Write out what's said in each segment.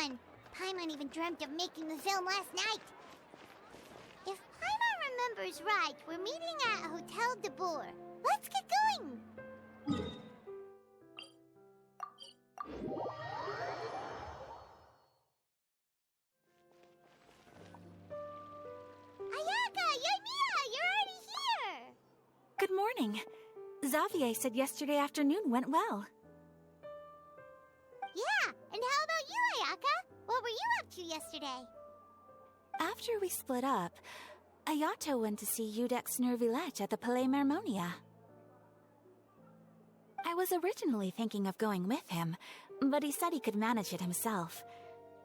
fun. Paimon even dreamt of making the film last night. If Paimon remembers right, we're meeting at Hotel de Boer. Let's get going! Ayaka! Yoimiya! You're already here! Good morning. Xavier said yesterday afternoon went well. Yeah, and how about you, Ayaka? What were you up to yesterday? After we split up, Ayato went to see Udex Nervillette at the Palais Mermonia. I was originally thinking of going with him, but he said he could manage it himself.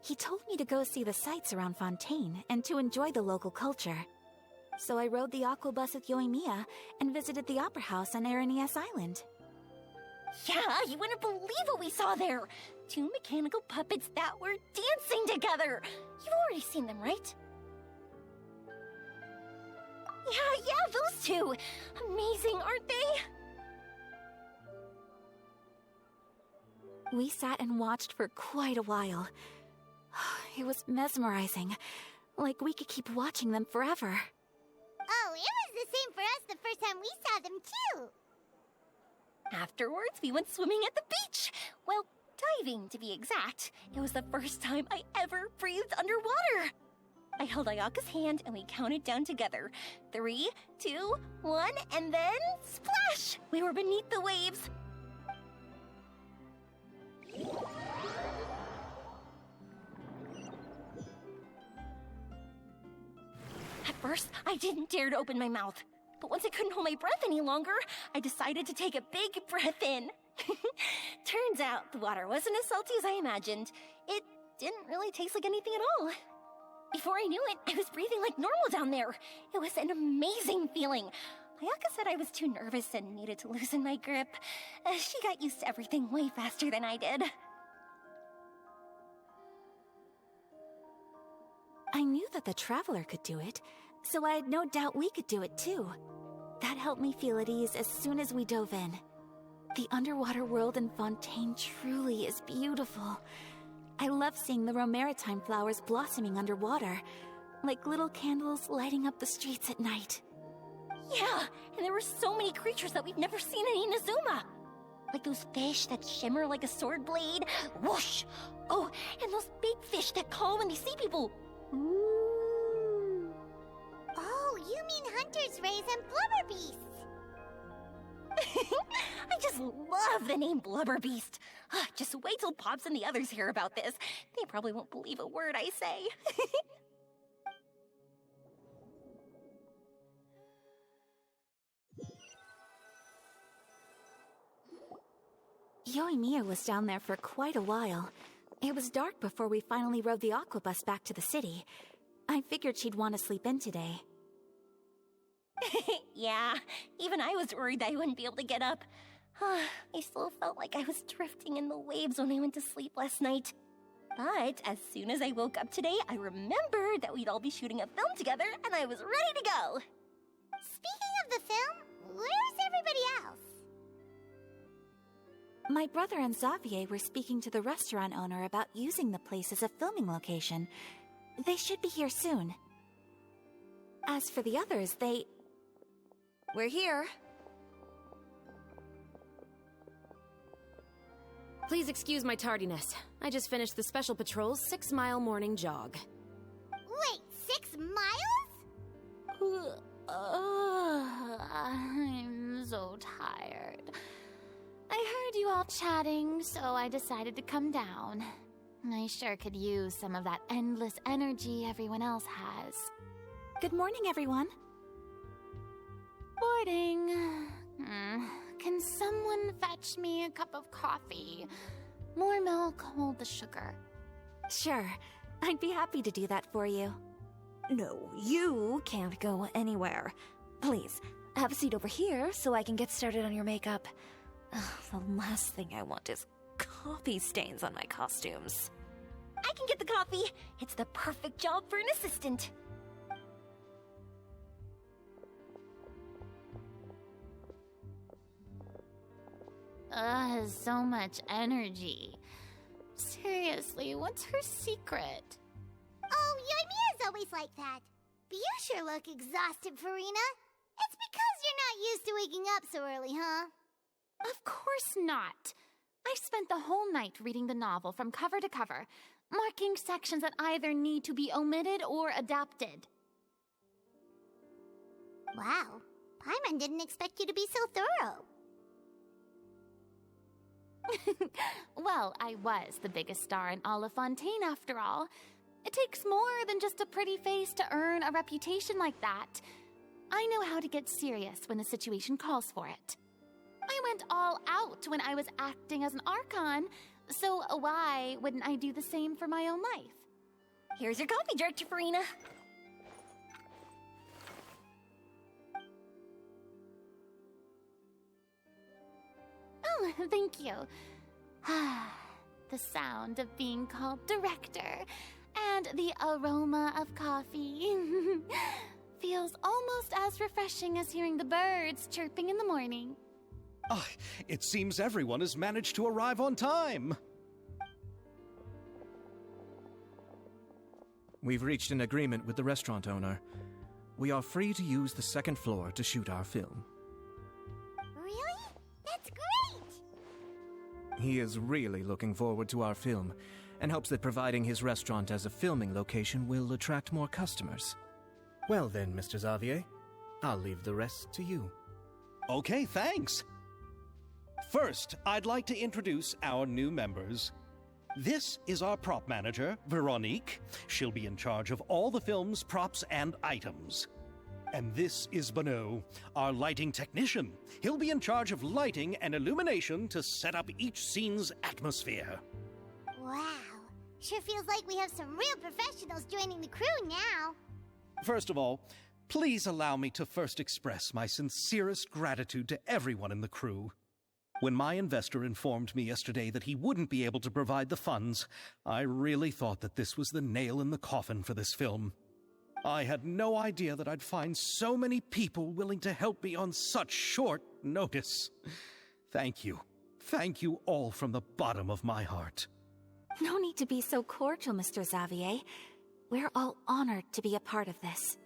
He told me to go see the sights around Fontaine and to enjoy the local culture. So I rode the aquabus with Yoimiya and visited the Opera House on Aranias Island. Yeah, you wouldn't believe what we saw there! 2 mechanical puppets that were dancing together! You've already seen them, right? Yeah, those two! Amazing, aren't they? We sat and watched for quite a while. It was mesmerizing. Like we could keep watching them forever. Oh, it was the same for us the first time we saw them, too! Afterwards, we went swimming at the beach! Well, diving, to be exact. It was the first time I ever breathed underwater! I held Ayaka's hand and we counted down together. 3, 2, 1, and then splash! We were beneath the waves. At first, I didn't dare to open my mouth. But once I couldn't hold my breath any longer, I decided to take a big breath in. Turns out the water wasn't as salty as I imagined. It didn't really taste like anything at all. Before I knew it, I was breathing like normal down there. It was an amazing feeling. Ayaka said I was too nervous and needed to loosen my grip. She got used to everything way faster than I did. I knew that the Traveler could do it, so I had no doubt we could do it too. That helped me feel at ease as soon as we dove in. The underwater world in Fontaine truly is beautiful. I love seeing the romaritime flowers blossoming underwater, like little candles lighting up the streets at night. Yeah, and there were so many creatures that we've never seen in Inazuma. Like those fish that shimmer like a sword blade. Whoosh! Oh, and those big fish that call when they see people. Ooh. Oh, you mean Hunter's Rays and Blubber Beasts! I just love the name Blubber Beast. Just wait till Pops and the others hear about this. They probably won't believe a word I say. Yoimiya was down there for quite a while. It was dark before we finally rode the aquabus back to the city. I figured she'd want to sleep in today. Yeah, even I was worried that I wouldn't be able to get up. I still felt like I was drifting in the waves when I went to sleep last night. But as soon as I woke up today, I remembered that we'd all be shooting a film together, and I was ready to go. Speaking of the film, where's everybody else? My brother and Xavier were speaking to the restaurant owner about using the place as a filming location. They should be here soon. As for the others, We're here. Please excuse my tardiness. I just finished the Special Patrol's 6-mile morning jog. Wait, 6 miles? I'm so tired. I heard you all chatting, so I decided to come down. I sure could use some of that endless energy everyone else has. Good morning, everyone. Morning. Can someone fetch me a cup of coffee? More milk, hold the sugar. Sure. I'd be happy to do that for you. No, you can't go anywhere. Please, have a seat over here so I can get started on your makeup. The last thing I want is coffee stains on my costumes. I can get the coffee. It's the perfect job for an assistant. So much energy. Seriously, what's her secret? Oh, Yoimiya's always like that. But you sure look exhausted, Farina. It's because you're not used to waking up so early, huh? Of course not. I spent the whole night reading the novel from cover to cover, marking sections that either need to be omitted or adapted. Wow. Paimon didn't expect you to be so thorough. Well, I was the biggest star in all of Fontaine after all. It takes more than just a pretty face to earn a reputation like that. I know how to get serious when the situation calls for it. I went all out when I was acting as an Archon, so why wouldn't I do the same for my own life? Here's your coffee, Director Farina. Oh, thank you. The sound of being called director and the aroma of coffee feels almost as refreshing as hearing the birds chirping in the morning. It seems everyone has managed to arrive on time. We've reached an agreement with the restaurant owner. We are free to use the second floor to shoot our film. Really? That's great! He is really looking forward to our film and hopes that providing his restaurant as a filming location will attract more customers. Well then, Mr. Xavier, I'll leave the rest to you. Okay, thanks. First, I'd like to introduce our new members. This is our prop manager, Veronique. She'll be in charge of all the film's props and items. And this is Bonneau, our lighting technician. He'll be in charge of lighting and illumination to set up each scene's atmosphere. Wow. Sure feels like we have some real professionals joining the crew now. First of all, please allow me to first express my sincerest gratitude to everyone in the crew. When my investor informed me yesterday that he wouldn't be able to provide the funds, I really thought that this was the nail in the coffin for this film. I had no idea that I'd find so many people willing to help me on such short notice. Thank you. Thank you all from the bottom of my heart. No need to be so cordial, Mr. Xavier. We're all honored to be a part of this.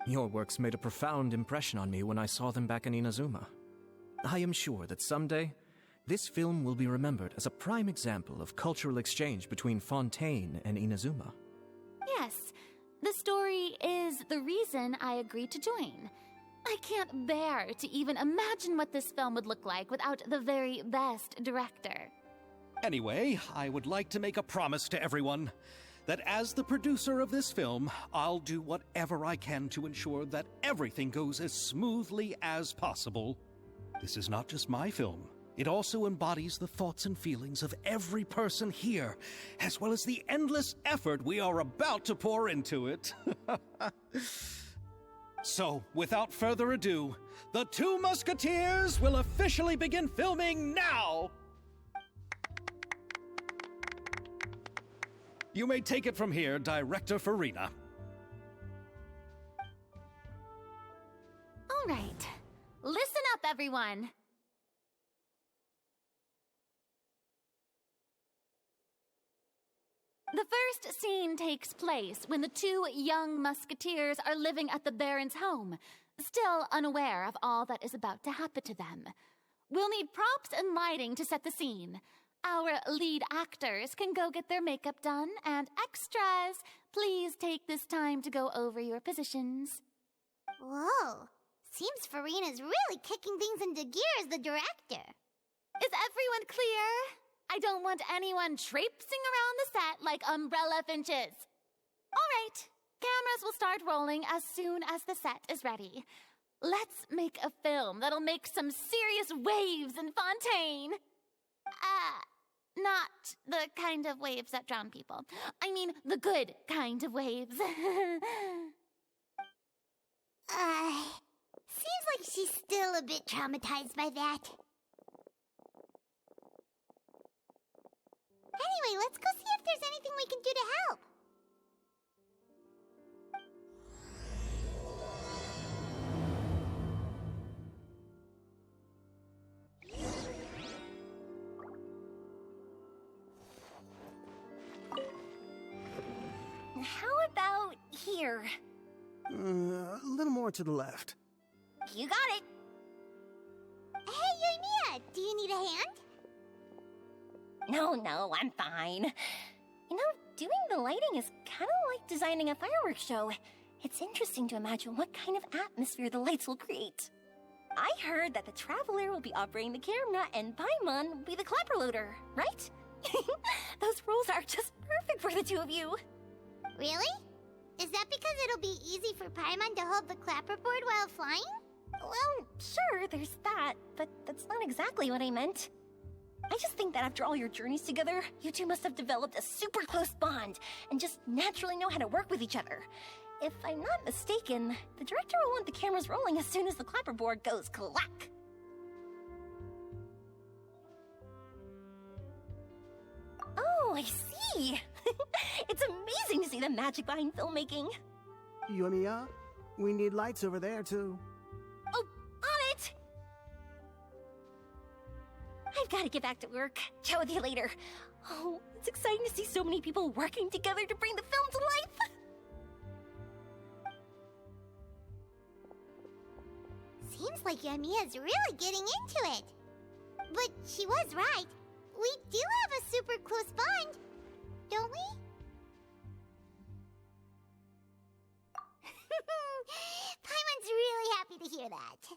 Your works made a profound impression on me when I saw them back in Inazuma. I am sure that someday, this film will be remembered as a prime example of cultural exchange between Fontaine and Inazuma. Yes, the story is the reason I agreed to join. I can't bear to even imagine what this film would look like without the very best director. Anyway, I would like to make a promise to everyone that as the producer of this film, I'll do whatever I can to ensure that everything goes as smoothly as possible. This is not just my film. It also embodies the thoughts and feelings of every person here, as well as the endless effort we are about to pour into it. So, without further ado, the Two Musketeers will officially begin filming now! You may take it from here, Director Farina. All right, listen up, everyone. The first scene takes place when the two young musketeers are living at the Baron's home, still unaware of all that is about to happen to them. We'll need props and lighting to set the scene. Our lead actors can go get their makeup done, and extras, please take this time to go over your positions. Whoa. Seems Farina's really kicking things into gear as the director. Is everyone clear? I don't want anyone traipsing around the set like umbrella finches. All right, cameras will start rolling as soon as the set is ready. Let's make a film that'll make some serious waves in Fontaine. Not the kind of waves that drown people. I mean, the good kind of waves. Seems like she's still a bit traumatized by that. Anyway, let's go see if there's anything we can do to help. clapper. A little more to the left. You got it. Hey, Yoimiya, do you need a hand? No, I'm fine. You know, doing the lighting is kind of like designing a fireworks show. It's interesting to imagine what kind of atmosphere the lights will create. I heard that the Traveler will be operating the camera and Paimon will be the clapper loader, right? Those roles are just perfect for the two of you. Really? Is that because it'll be easy for Paimon to hold the clapperboard while flying? Well, sure, there's that, but that's not exactly what I meant. I just think that after all your journeys together, you two must have developed a super close bond and just naturally know how to work with each other. If I'm not mistaken, the director will want the cameras rolling as soon as the clapperboard goes clack. Oh, I see! It's amazing to see the magic behind filmmaking. Yoimiya, we need lights over there, too. Oh, on it! I've got to get back to work. Chat with you later. Oh, it's exciting to see so many people working together to bring the film to life. Seems like Yoimiya's really getting into it. But she was right. We do have a super close bond, don't we? Paimon's really happy to hear that.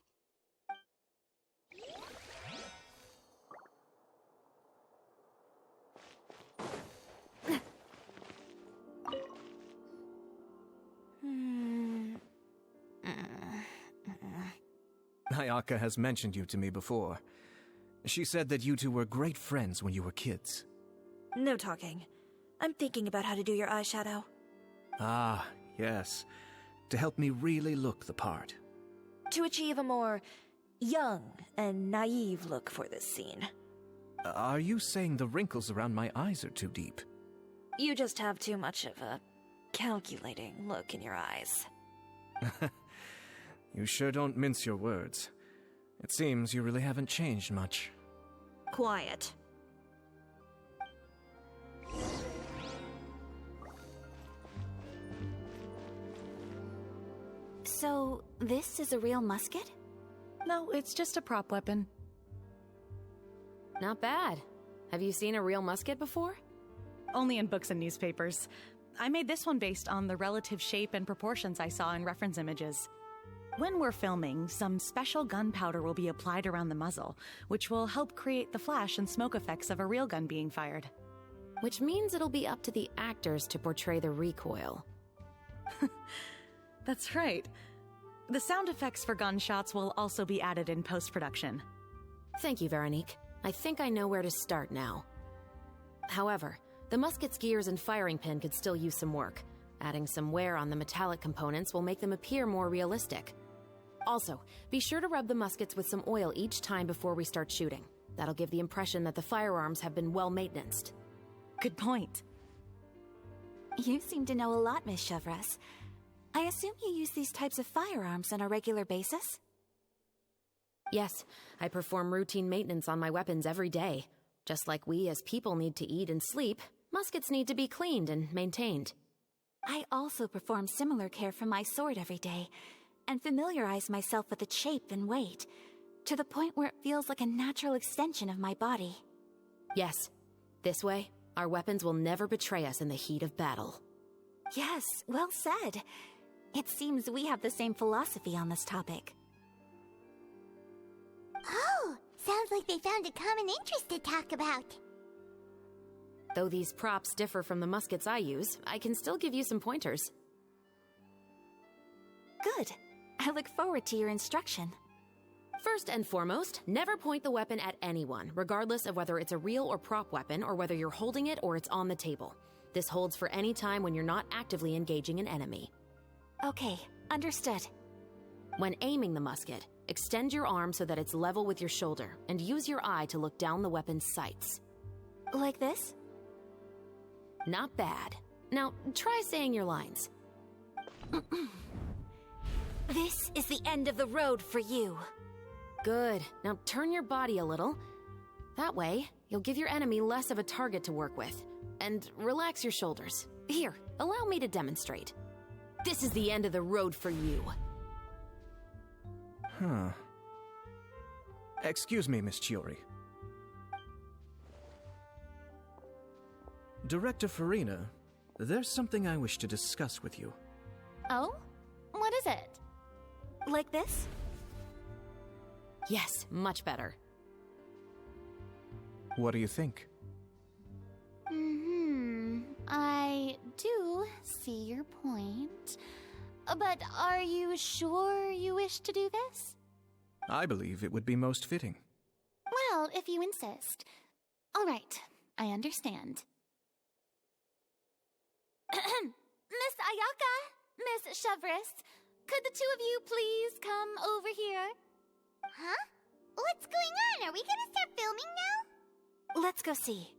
Ayaka has mentioned you to me before. She said that you two were great friends when you were kids. No talking. I'm thinking about how to do your eyeshadow. Ah, yes. To help me really look the part. To achieve a more young and naive look for this scene. Are you saying the wrinkles around my eyes are too deep? You just have too much of a calculating look in your eyes. You sure don't mince your words. It seems you really haven't changed much. Quiet. So, this is a real musket? No, it's just a prop weapon. Not bad. Have you seen a real musket before? Only in books and newspapers. I made this one based on the relative shape and proportions I saw in reference images. When we're filming, some special gunpowder will be applied around the muzzle, which will help create the flash and smoke effects of a real gun being fired. Which means it'll be up to the actors to portray the recoil. That's right. The sound effects for gunshots will also be added in post-production. Thank you, Veronique. I think I know where to start now. However, the musket's gears and firing pin could still use some work. Adding some wear on the metallic components will make them appear more realistic. Also, be sure to rub the muskets with some oil each time before we start shooting. That'll give the impression that the firearms have been well maintained. Good point. You seem to know a lot, Miss Chevres. I assume you use these types of firearms on a regular basis? Yes, I perform routine maintenance on my weapons every day. Just like we as people need to eat and sleep, muskets need to be cleaned and maintained. I also perform similar care for my sword every day, and familiarize myself with its shape and weight, to the point where it feels like a natural extension of my body. Yes. This way, our weapons will never betray us in the heat of battle. Yes, well said. It seems we have the same philosophy on this topic. Oh, sounds like they found a common interest to talk about. Though these props differ from the muskets I use, I can still give you some pointers. Good. I look forward to your instruction. First and foremost, never point the weapon at anyone, regardless of whether it's a real or prop weapon or whether you're holding it or it's on the table. This holds for any time when you're not actively engaging an enemy. Okay, understood. When aiming the musket, extend your arm so that it's level with your shoulder and use your eye to look down the weapon's sights. Like this? Not bad. Now, try saying your lines. This is the end of the road for you. Good. Now turn your body a little. That way, you'll give your enemy less of a target to work with. And relax your shoulders. Here, allow me to demonstrate. This is the end of the road for you. Huh. Excuse me, Miss Chiori. Director Farina, there's something I wish to discuss with you. Oh? What is it? Like this? Yes, much better. What do you think? I do see your point. But are you sure you wish to do this? I believe it would be most fitting. Well, if you insist. All right, I understand. Miss Ayaka, Miss Chevres, could the two of you please come over here? Huh? What's going on? Are we gonna start filming now? Let's go see.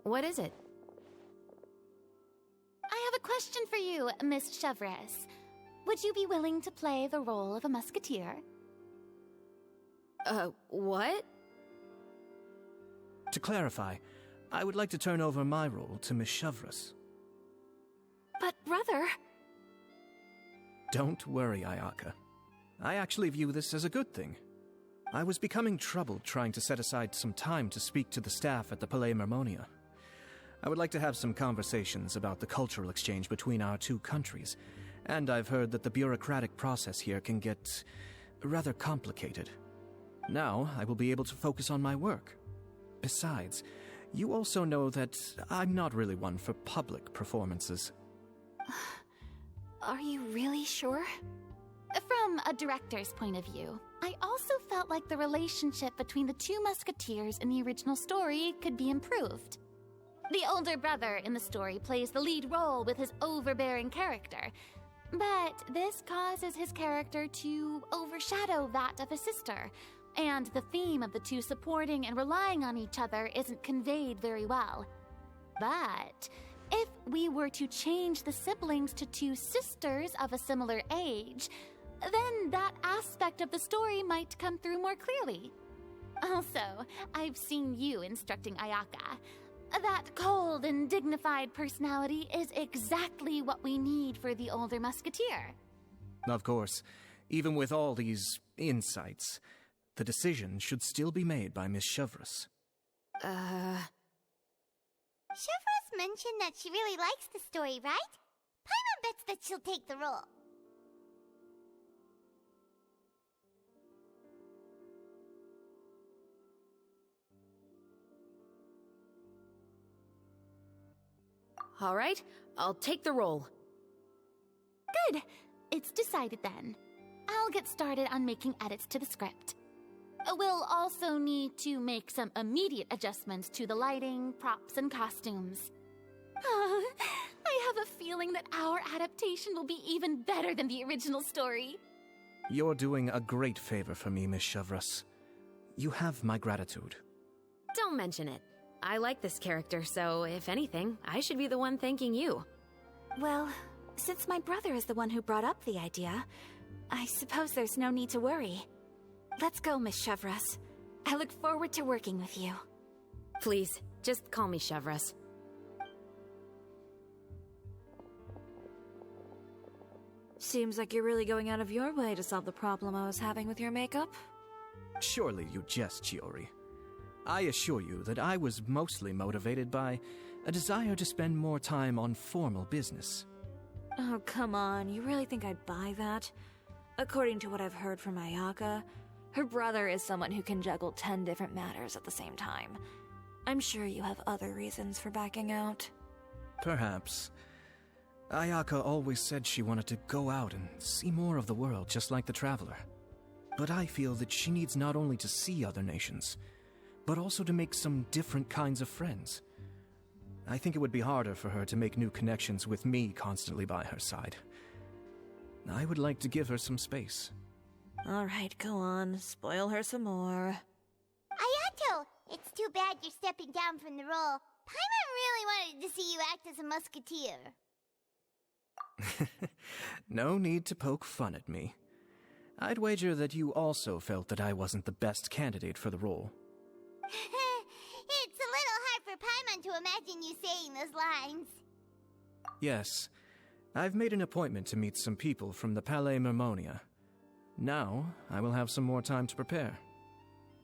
What is it? I have a question for you, Miss Chevres. Would you be willing to play the role of a musketeer? What? To clarify, I would like to turn over my role to Miss Chevres. But brother... Don't worry, Ayaka. I actually view this as a good thing. I was becoming troubled trying to set aside some time to speak to the staff at the Palais Mermonia. I would like to have some conversations about the cultural exchange between our two countries, and I've heard that the bureaucratic process here can get rather complicated. Now, I will be able to focus on my work. Besides, you also know that I'm not really one for public performances. Are you really sure? From a director's point of view, I also felt like the relationship between the two musketeers in the original story could be improved. The older brother in the story plays the lead role with his overbearing character, but this causes his character to overshadow that of his sister, and the theme of the two supporting and relying on each other isn't conveyed very well. But if we were to change the siblings to two sisters of a similar age, then that aspect of the story might come through more clearly. Also, I've seen you instructing Ayaka. That cold and dignified personality is exactly what we need for the older musketeer. Of course, even with all these insights, the decision should still be made by Miss Chevres. Chevres mentioned that she really likes the story, right? Paimon bets that she'll take the role. All right, I'll take the role. Good. It's decided then. I'll get started on making edits to the script. We'll also need to make some immediate adjustments to the lighting, props, and costumes. I have a feeling that our adaptation will be even better than the original story. You're doing a great favor for me, Miss Chevres. You have my gratitude. Don't mention it. I like this character, so if anything, I should be the one thanking you. Well, since my brother is the one who brought up the idea, I suppose there's no need to worry. Let's go, Miss Chevres. I look forward to working with you. Please, just call me Chevres. Seems like you're really going out of your way to solve the problem I was having with your makeup. Surely you jest, Chiori. I assure you that I was mostly motivated by a desire to spend more time on formal business. Oh, come on. You really think I'd buy that? According to what I've heard from Ayaka, her brother is someone who can juggle 10 different matters at the same time. I'm sure you have other reasons for backing out. Perhaps. Ayaka always said she wanted to go out and see more of the world, just like the Traveler. But I feel that she needs not only to see other nations, but also to make some different kinds of friends. I think it would be harder for her to make new connections with me constantly by her side. I would like to give her some space. All right, go on. Spoil her some more. Ayato, it's too bad you're stepping down from the role. Paimon really wanted to see you act as a musketeer. No need to poke fun at me. I'd wager that you also felt that I wasn't the best candidate for the role. It's a little hard for Paimon to imagine you saying those lines. Yes, I've made an appointment to meet some people from the Palais Mermonia. Now, I will have some more time to prepare.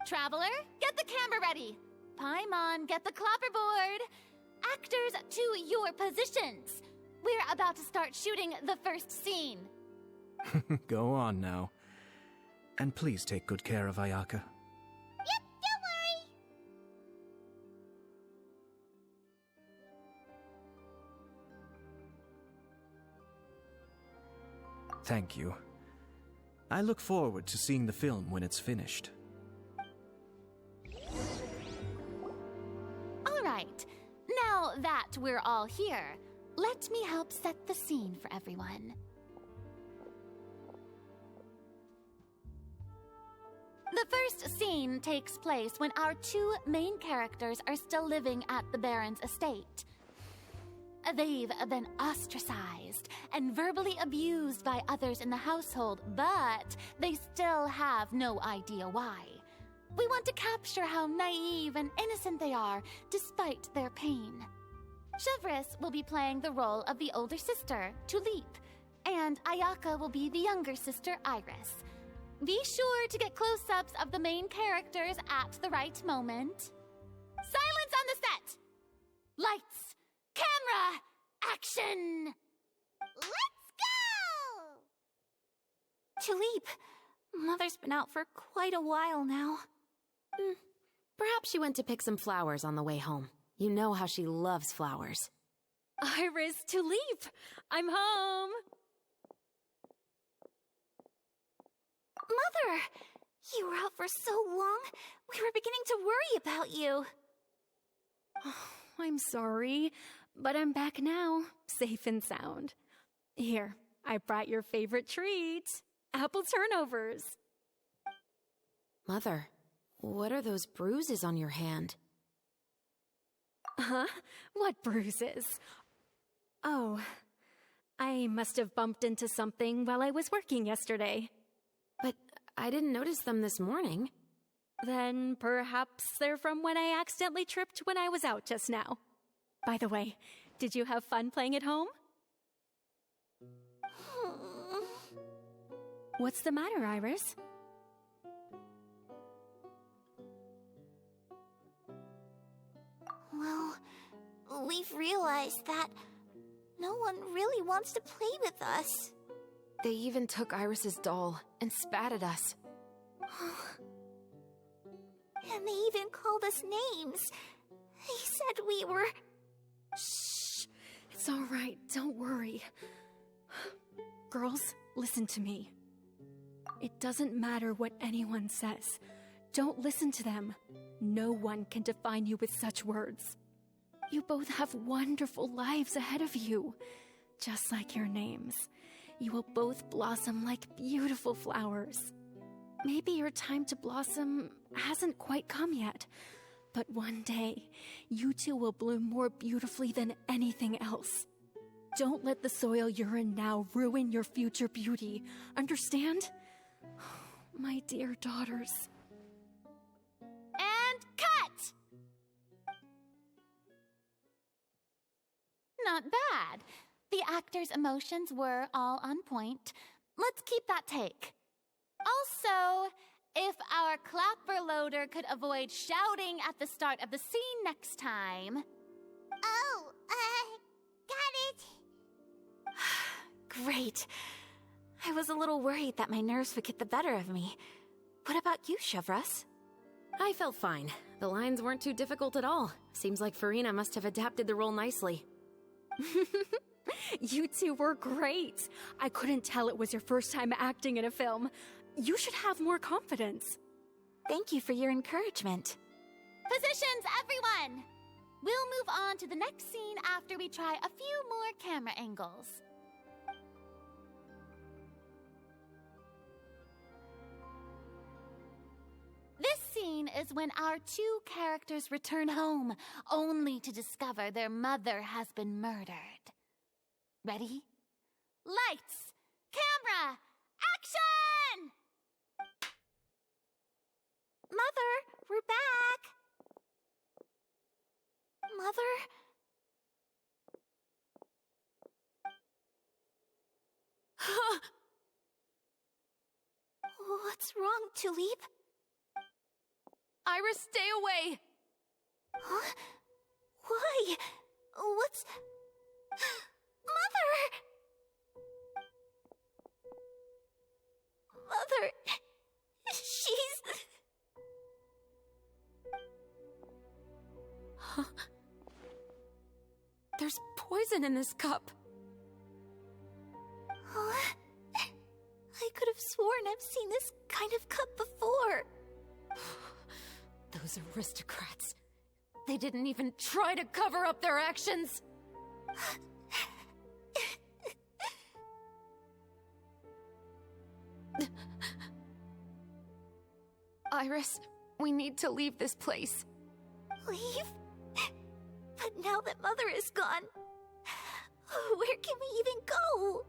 Traveler, get the camera ready. Paimon, get the clapperboard. Actors, to your positions. We're about to start shooting the first scene. Go on now. And please take good care of Ayaka. Yep, don't worry. Thank you. I look forward to seeing the film when it's finished. All right. Now that we're all here, let me help set the scene for everyone. The first scene takes place when our two main characters are still living at the Baron's estate. They've been ostracized and verbally abused by others in the household, but they still have no idea why. We want to capture how naive and innocent they are despite their pain. Chevris will be playing the role of the older sister, Tulip, and Ayaka will be the younger sister, Iris. Be sure to get close-ups of the main characters at the right moment. Silence on the set! Lights! Camera! Action! Let's go! Tulip, Mother's been out for quite a while now. Perhaps she went to pick some flowers on the way home. You know how she loves flowers. Iris, Tulip, I'm home. Mother, you were out for so long, we were beginning to worry about you. I'm sorry, but I'm back now, safe and sound. Here, I brought your favorite treat, apple turnovers. Mother, what are those bruises on your hand? Huh? What bruises? Oh, I must have bumped into something while I was working yesterday. But I didn't notice them this morning. Then perhaps they're from when I accidentally tripped when I was out just now. By the way, did you have fun playing at home? What's the matter, Iris? Well, we've realized that no one really wants to play with us. They even took Iris's doll and spat at us. And they even called us names. They said we were... Shh! It's all right, don't worry. Girls, listen to me. It doesn't matter what anyone says. Don't listen to them. No one can define you with such words. You both have wonderful lives ahead of you. Just like your names. You will both blossom like beautiful flowers. Maybe your time to blossom hasn't quite come yet, but one day, you two will bloom more beautifully than anything else. Don't let the soil you're in now ruin your future beauty. Understand? My dear daughters. And cut! Not bad. The actors' emotions were all on point. Let's keep that take. Also, if our clapper loader could avoid shouting at the start of the scene next time... Oh, got it. Great. I was a little worried that my nerves would get the better of me. What about you, Chevris? I felt fine. The lines weren't too difficult at all. Seems like Farina must have adapted the role nicely. You two were great. I couldn't tell it was your first time acting in a film. You should have more confidence. Thank you for your encouragement. Positions, everyone! We'll move on to the next scene after we try a few more camera angles. This scene is when our two characters return home, only to discover their mother has been murdered. Ready? Lights! Camera! Action! Mother, we're back. Mother? What's wrong, Tulip? Iris, stay away! Huh? Why? What's... Mother! Mother... She's... Huh? There's poison in this cup. Huh? I could have sworn I've seen this kind of cup before. Those aristocrats. They didn't even try to cover up their actions. Iris, we need to leave this place. Leave? But now that Mother is gone, where can we even go?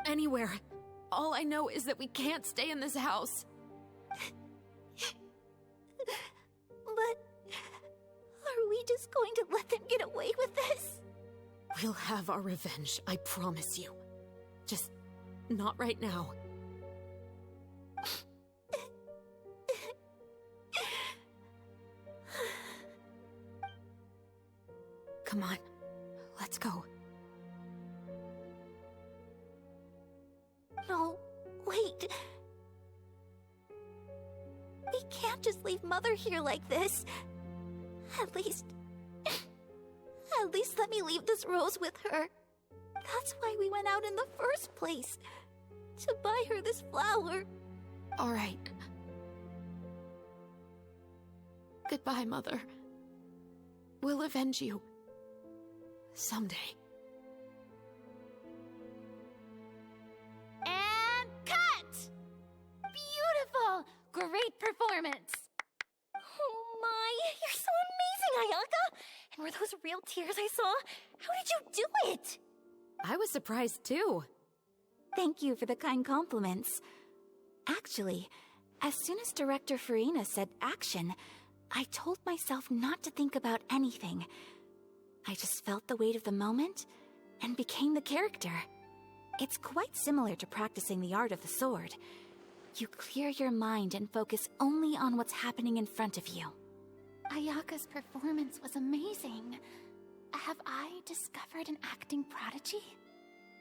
Anywhere. All I know is that we can't stay in this house. But are we just going to let them get away with this? We'll have our revenge, I promise you. Just not right now. Come on, let's go. No, wait. We can't just leave Mother here like this. At least let me leave this rose with her. That's why we went out in the first place. To buy her this flower. All right. Goodbye, Mother. We'll avenge you. Someday. And cut! Beautiful! Great performance! Oh my, you're so amazing, Ayaka! And were those real tears I saw? How did you do it? I was surprised too. Thank you for the kind compliments. Actually, as soon as Director Farina said action, I told myself not to think about anything. I just felt the weight of the moment and became the character. It's quite similar to practicing the art of the sword. You clear your mind and focus only on what's happening in front of you. Ayaka's performance was amazing. Have I discovered an acting prodigy?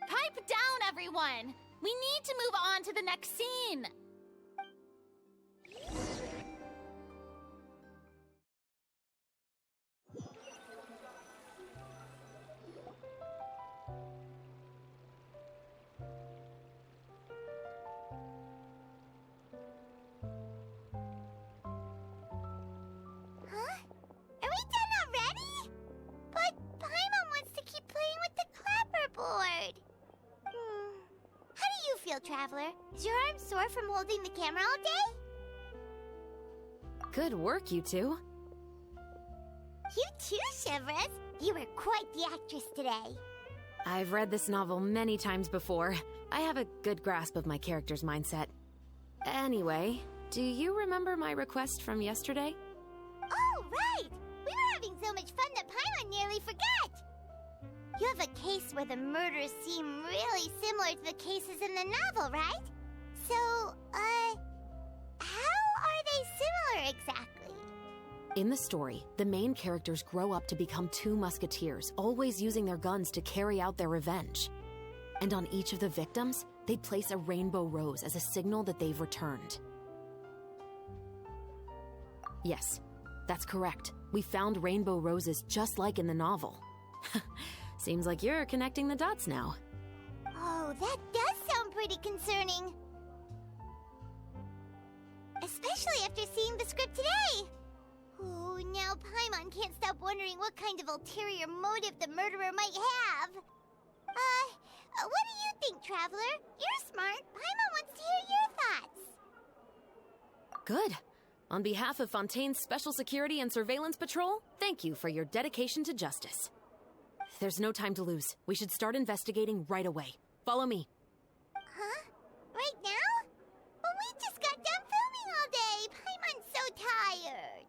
Pipe down, everyone! We need to move on to the next scene! Traveler. Is your arm sore from holding the camera all day? Good work, you two. You too, Chevres. You were quite the actress today. I've read this novel many times before. I have a good grasp of my character's mindset. Anyway, do you remember my request from yesterday? Oh, right! We were having so much fun that Paimon nearly forgot! You have a case where the murders seem really similar to the cases in the novel, right? So, how are they similar exactly? In the story, the main characters grow up to become two musketeers, always using their guns to carry out their revenge. And on each of the victims, they place a rainbow rose as a signal that they've returned. Yes, that's correct. We found rainbow roses just like in the novel. Seems like you're connecting the dots now. Oh, that does sound pretty concerning. Especially after seeing the script today. Oh, now Paimon can't stop wondering what kind of ulterior motive the murderer might have. What do you think, Traveler? You're smart. Paimon wants to hear your thoughts. Good. On behalf of Fontaine's Special Security and Surveillance Patrol, thank you for your dedication to justice. There's no time to lose. We should start investigating right away. Follow me. Huh? Right now? Well, we just got done filming all day. Paimon's so tired.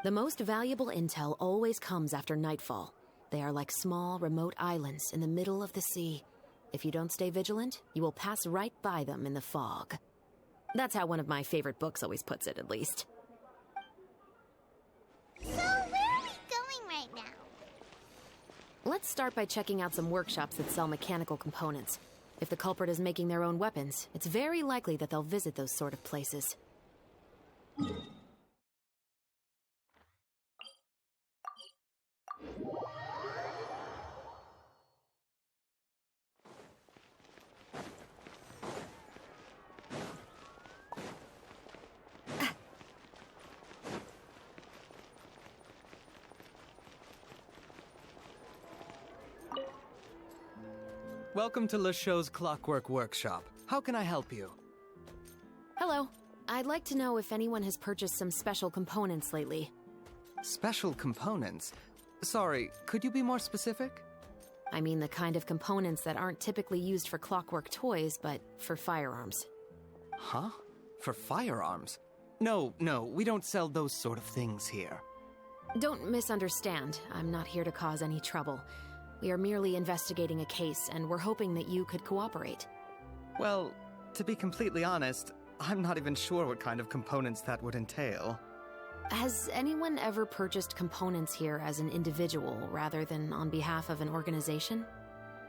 The most valuable intel always comes after nightfall. They are like small, remote islands in the middle of the sea. If you don't stay vigilant, you will pass right by them in the fog. That's how one of my favorite books always puts it, at least. So, where are we going right now? Let's start by checking out some workshops that sell mechanical components. If the culprit is making their own weapons, it's very likely that they'll visit those sort of places. Welcome to LeChaux's Clockwork Workshop. How can I help you? Hello. I'd like to know if anyone has purchased some special components lately. Special components? Sorry, could you be more specific? I mean the kind of components that aren't typically used for clockwork toys, but for firearms. Huh? For firearms? No, we don't sell those sort of things here. Don't misunderstand. I'm not here to cause any trouble. We are merely investigating a case, and we're hoping that you could cooperate. Well, to be completely honest, I'm not even sure what kind of components that would entail. Has anyone ever purchased components here as an individual rather than on behalf of an organization?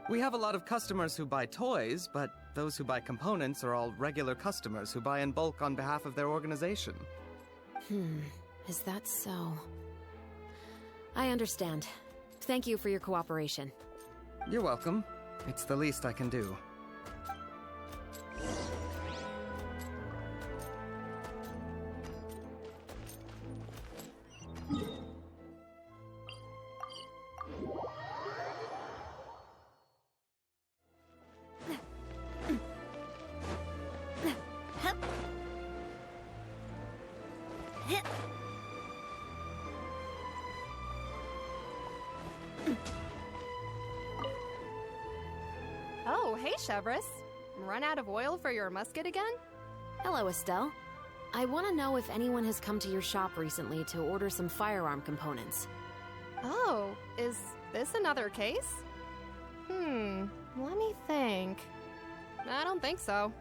We have a lot of customers who buy toys, but those who buy components are all regular customers who buy in bulk on behalf of their organization. Is that so? I understand. Thank you for your cooperation. You're welcome. It's the least I can do. Oh, hey, Chevres. Run out of oil for your musket again? Hello, Estelle. I want to know if anyone has come to your shop recently to order some firearm components. Oh, is this another case? Let me think. I don't think so.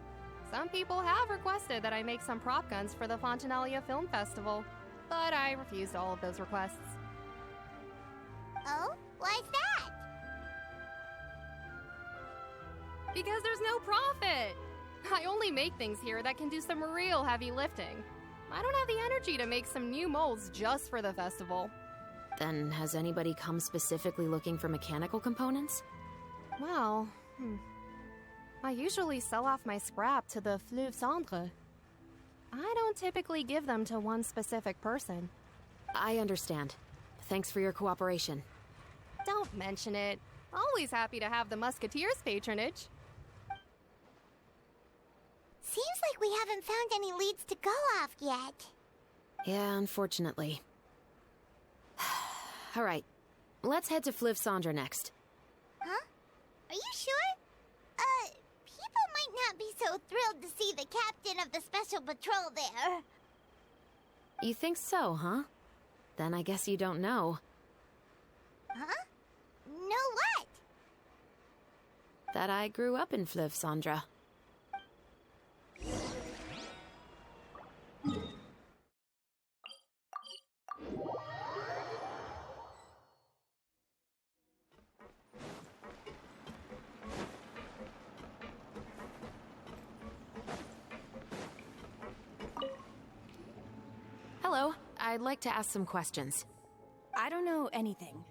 Some people have requested that I make some prop guns for the Fontanalia Film Festival, but I refused all of those requests. Oh? Why's that? Because there's no profit! I only make things here that can do some real heavy lifting. I don't have the energy to make some new molds just for the festival. Then has anybody come specifically looking for mechanical components? Well, I usually sell off my scrap to the Fleuve Cendre. I don't typically give them to one specific person. I understand. Thanks for your cooperation. Don't mention it. Always happy to have the Musketeers' patronage. Seems like we haven't found any leads to go off yet. Yeah, unfortunately. All right, let's head to Fleuve Cendre next. Huh? Are you sure? People might not be so thrilled to see the captain of the special patrol there. You think so, huh? Then I guess you don't know. Huh? Know what? That I grew up in Fleuve Cendre. Hello, I'd like to ask some questions. I don't know anything.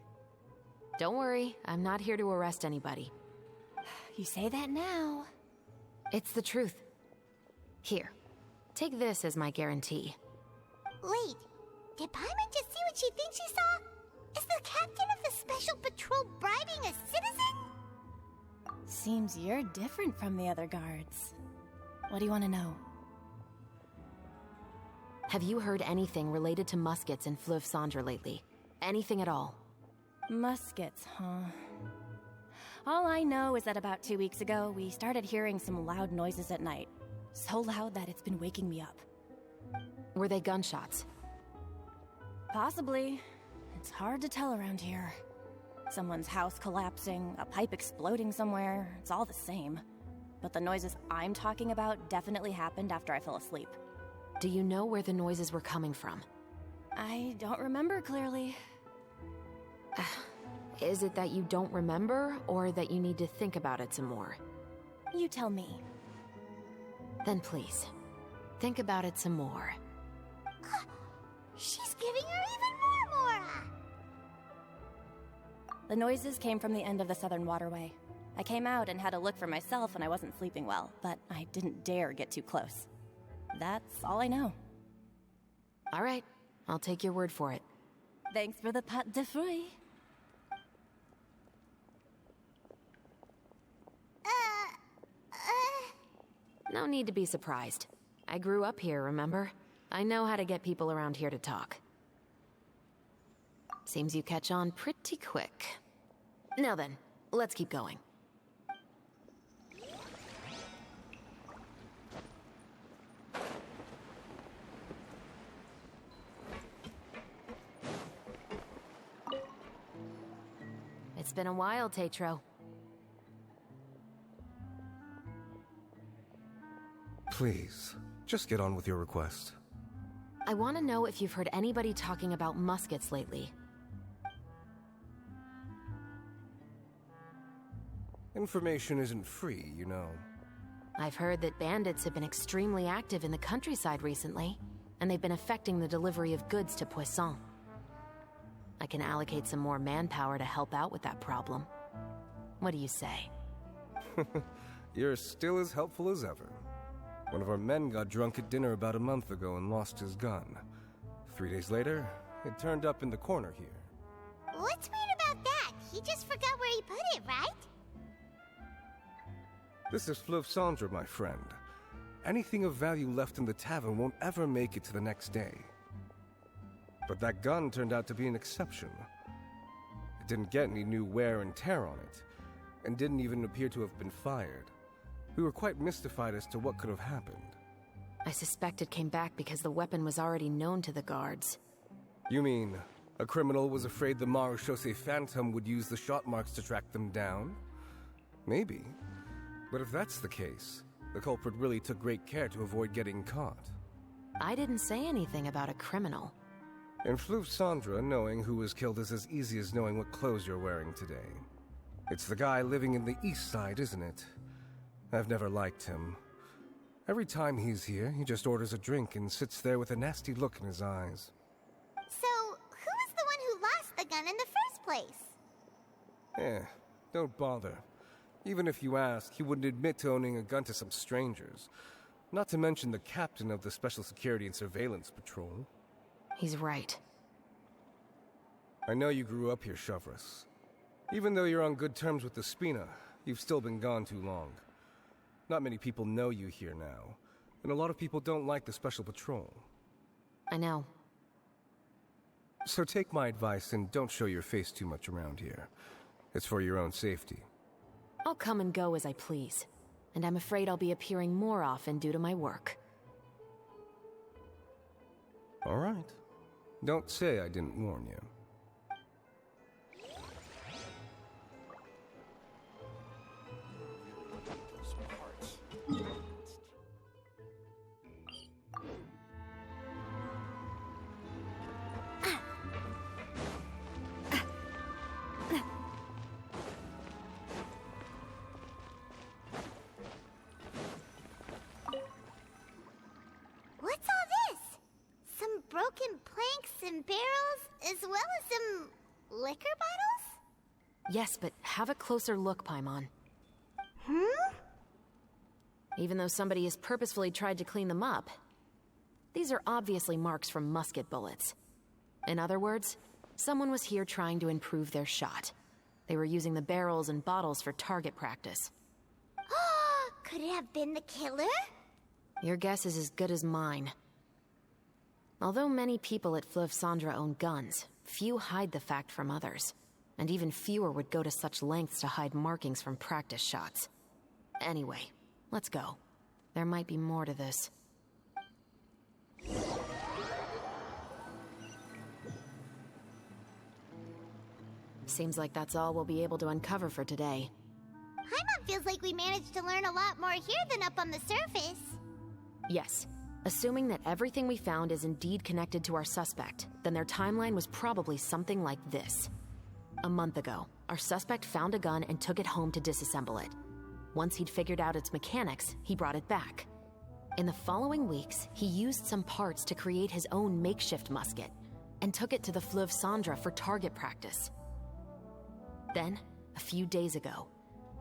Don't worry, I'm not here to arrest anybody. You say that now. It's the truth. Here, take this as my guarantee. Wait, did Paimon just see what she thinks she saw? Is the captain of the special patrol bribing a citizen? Seems you're different from the other guards. What do you want to know? Have you heard anything related to muskets in Fleuve Cendre lately? Anything at all? Muskets, huh? All I know is that about 2 weeks ago, we started hearing some loud noises at night. So loud that it's been waking me up. Were they gunshots? Possibly. It's hard to tell around here. Someone's house collapsing, a pipe exploding somewhere, it's all the same. But the noises I'm talking about definitely happened after I fell asleep. Do you know where the noises were coming from? I don't remember clearly. Is it that you don't remember, or that you need to think about it some more? You tell me. Then please, think about it some more. She's giving her even more Mora! The noises came from the end of the Southern Waterway. I came out and had a look for myself when I wasn't sleeping well, but I didn't dare get too close. That's all I know. All right, I'll take your word for it. Thanks for the pâte de fruits. No need to be surprised. I grew up here, remember? I know how to get people around here to talk. Seems you catch on pretty quick. Now then, let's keep going. It's been a while, Tetro. Please, just get on with your request. I want to know if you've heard anybody talking about muskets lately. Information isn't free, you know. I've heard that bandits have been extremely active in the countryside recently, and they've been affecting the delivery of goods to Poisson. I can allocate some more manpower to help out with that problem. What do you say? You're still as helpful as ever. One of our men got drunk at dinner about a month ago and lost his gun. 3 days later, it turned up in the corner here. What's weird about that? He just forgot where he put it, right? This is Fleuve Cendre, my friend. Anything of value left in the tavern won't ever make it to the next day. But that gun turned out to be an exception. It didn't get any new wear and tear on it, and didn't even appear to have been fired. We were quite mystified as to what could have happened. I suspect it came back because the weapon was already known to the guards. You mean, a criminal was afraid the Marechaussee Phantom would use the shot marks to track them down? Maybe. But if that's the case, the culprit really took great care to avoid getting caught. I didn't say anything about a criminal. In Fleuve Cendre, knowing who was killed is as easy as knowing what clothes you're wearing today. It's the guy living in the east side, isn't it? I've never liked him. Every time he's here, he just orders a drink and sits there with a nasty look in his eyes. So, who was the one who lost the gun in the first place? Don't bother. Even if you ask, he wouldn't admit to owning a gun to some strangers. Not to mention the captain of the Special Security and Surveillance Patrol. He's right. I know you grew up here, Chevres. Even though you're on good terms with the Spina, you've still been gone too long. Not many people know you here now, and a lot of people don't like the Special Patrol. I know. So take my advice and don't show your face too much around here. It's for your own safety. I'll come and go as I please, and I'm afraid I'll be appearing more often due to my work. All right. Don't say I didn't warn you. What's all this? Some broken planks and barrels, as well as some liquor bottles? Yes, but have a closer look, Paimon. Even though somebody has purposefully tried to clean them up, these are obviously marks from musket bullets. In other words, someone was here trying to improve their shot. They were using the barrels and bottles for target practice. Could it have been the killer? Your guess is as good as mine. Although many people at Fleuve Cendre own guns, few hide the fact from others. And even fewer would go to such lengths to hide markings from practice shots. Anyway, let's go. There might be more to this. Seems like that's all we'll be able to uncover for today. Paimon feels like we managed to learn a lot more here than up on the surface. Yes. Assuming that everything we found is indeed connected to our suspect, then their timeline was probably something like this. A month ago, our suspect found a gun and took it home to disassemble it. Once he'd figured out its mechanics, he brought it back. In the following weeks, he used some parts to create his own makeshift musket and took it to the Fleuve Sandra for target practice. Then, a few days ago,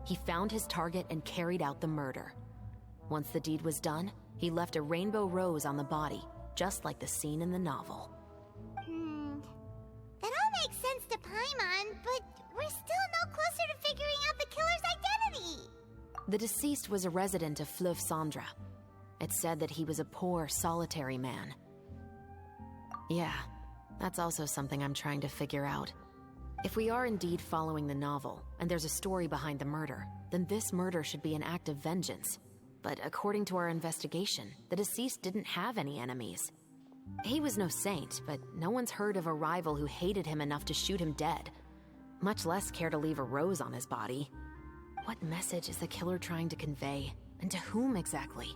he found his target and carried out the murder. Once the deed was done, he left a rainbow rose on the body, just like the scene in the novel. That all makes sense to Paimon, but we're still no closer to figuring out the killer's identity. The deceased was a resident of Fleuve Sandra. It said that he was a poor, solitary man. Yeah, that's also something I'm trying to figure out. If we are indeed following the novel, and there's a story behind the murder, then this murder should be an act of vengeance. But according to our investigation, the deceased didn't have any enemies. He was no saint, but no one's heard of a rival who hated him enough to shoot him dead, much less care to leave a rose on his body. What message is the killer trying to convey, and to whom exactly?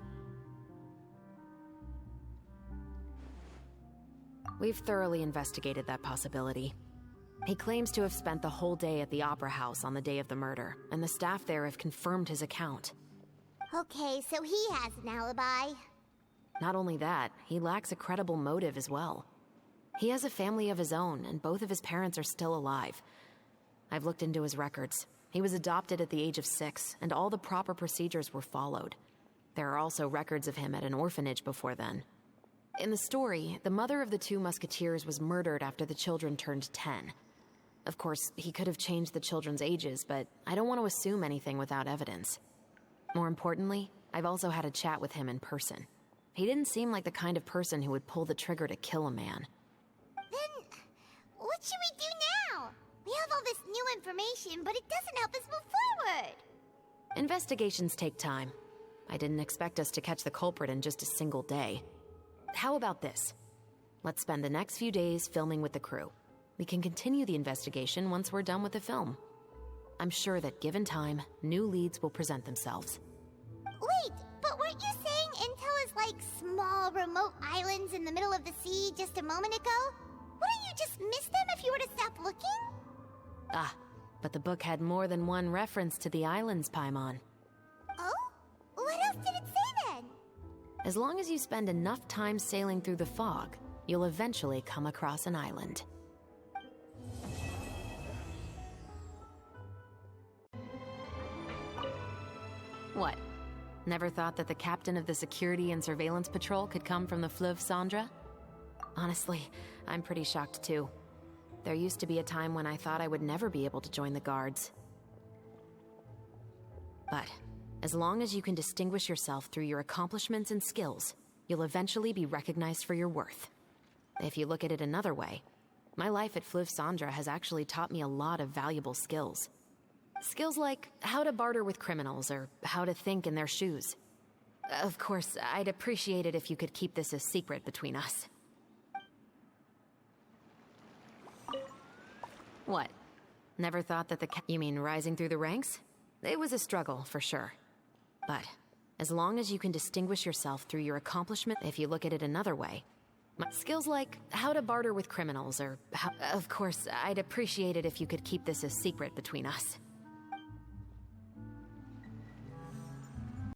We've thoroughly investigated that possibility. He claims to have spent the whole day at the Opera House on the day of the murder, and the staff there have confirmed his account. Okay, so he has an alibi. Not only that, he lacks a credible motive as well. He has a family of his own, and both of his parents are still alive. I've looked into his records. He was adopted at the age of 6, and all the proper procedures were followed. There are also records of him at an orphanage before then. In the story, the mother of the 2 musketeers was murdered after the children turned 10. Of course, he could have changed the children's ages, but I don't want to assume anything without evidence. More importantly, I've also had a chat with him in person. He didn't seem like the kind of person who would pull the trigger to kill a man. Then, what should we do now? We have all this new information, but it doesn't help us move forward. Investigations take time. I didn't expect us to catch the culprit in just a single day. How about this? Let's spend the next few days filming with the crew. We can continue the investigation once we're done with the film. I'm sure that given time, new leads will present themselves. Wait, but weren't you saying Intel is like small, remote islands in the middle of the sea just a moment ago? Wouldn't you just miss them if you were to stop looking? Ah, but the book had more than one reference to the islands, Paimon. Oh? What else did it say then? As long as you spend enough time sailing through the fog, you'll eventually come across an island. What? Never thought that the captain of the security and surveillance patrol could come from the Fleuve Sandra? Honestly, I'm pretty shocked too. There used to be a time when I thought I would never be able to join the guards. But as long as you can distinguish yourself through your accomplishments and skills, you'll eventually be recognized for your worth. If you look at it another way, my life at Fleuve Sandra has actually taught me a lot of valuable skills. Skills like how to barter with criminals or how to think in their shoes. Of course, I'd appreciate it if you could keep this a secret between us. What? Never thought that you mean rising through the ranks? It was a struggle, for sure. But as long as you can distinguish yourself through your accomplishment, if you look at it another way, skills like how to barter with criminals or how... Of course, I'd appreciate it if you could keep this a secret between us.